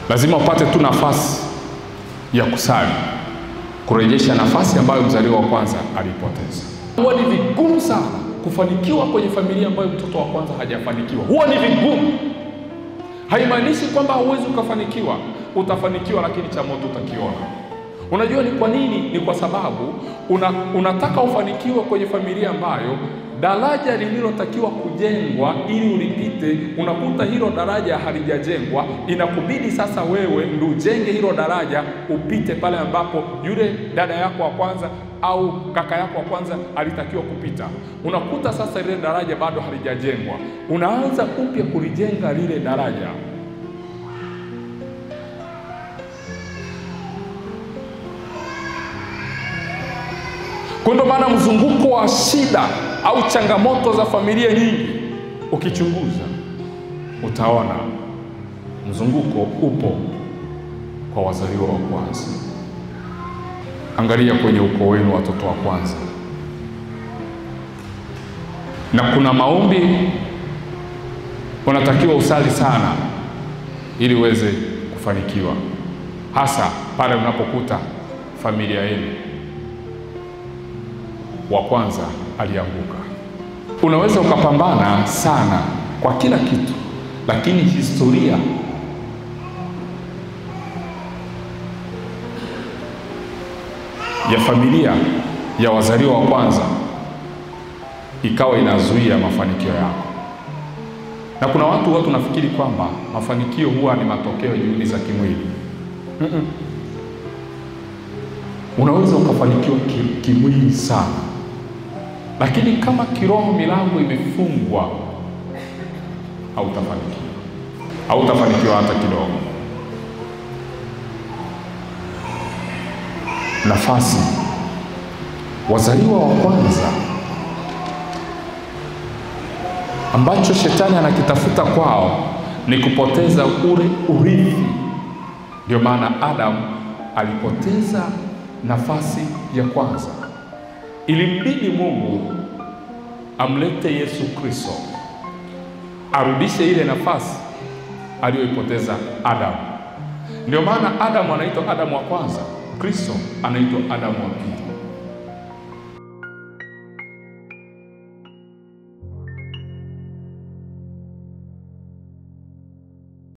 Lazima upate tu nafasi ya kusali, kurejesha nafasi ambayo mzaliwa wa kwanza alipoteza. Huwa ni vigumu sana kufanikiwa kwenye familia ambayo mtoto wa kwanza hajafanikiwa. Huwa ni vigumu. Haimaanishi kwamba hauwezi ukafanikiwa. Utafanikiwa, lakini cha moto utakiona. Unajua ni kwa nini? Ni kwa sababu unataka ufanikiwe kwenye familia ambayo daraja lililotakiwa kujengwa ili ulipite, unakuta hilo daraja halijajengwa. Inakubidi sasa wewe ndio ujenge hilo daraja upite pale ambapo yule dada yako wa kwanza au kaka yako wa kwanza alitakiwa kupita. Unakuta sasa lile daraja bado halijajengwa. Unaanza upya kulijenga lile daraja. Kwa ndio maana mzunguko wa shida au changamoto za familia nyingi ukichunguza utaona mzunguko upo kwa wazaliwa wa kwanza. Angalia kwenye ukoo wenu watoto wa kwanza. Na kuna maombi unatakiwa usali sana ili uweze kufanikiwa, hasa pale unapokuta familia yenu wa kwanza alianguka. Unaweza ukapambana sana kwa kila kitu, lakini historia ya familia ya wazaliwa wa kwanza ikawa inazuia mafanikio yako. Na kuna watu tunafikiri kwamba mafanikio huwa ni matokeo ya juhudi za kimwili. Unaweza ukafanikiwa kimwili sana, lakini kama kiroho milango imefungwa, hautafanikiwa hata kidogo. Nafasi wazaliwa wa kwanza ambacho shetani anakitafuta kwao ni kupoteza ule urithi. Ndio maana Adamu alipoteza nafasi ya kwanza. Ilimbidi Mungu amlete Yesu Kristo arudishe ile nafasi aliyoipoteza Adamu. Ndio maana Adamu anaitwa Adamu wa kwanza, Kristo anaitwa Adamu wa pili.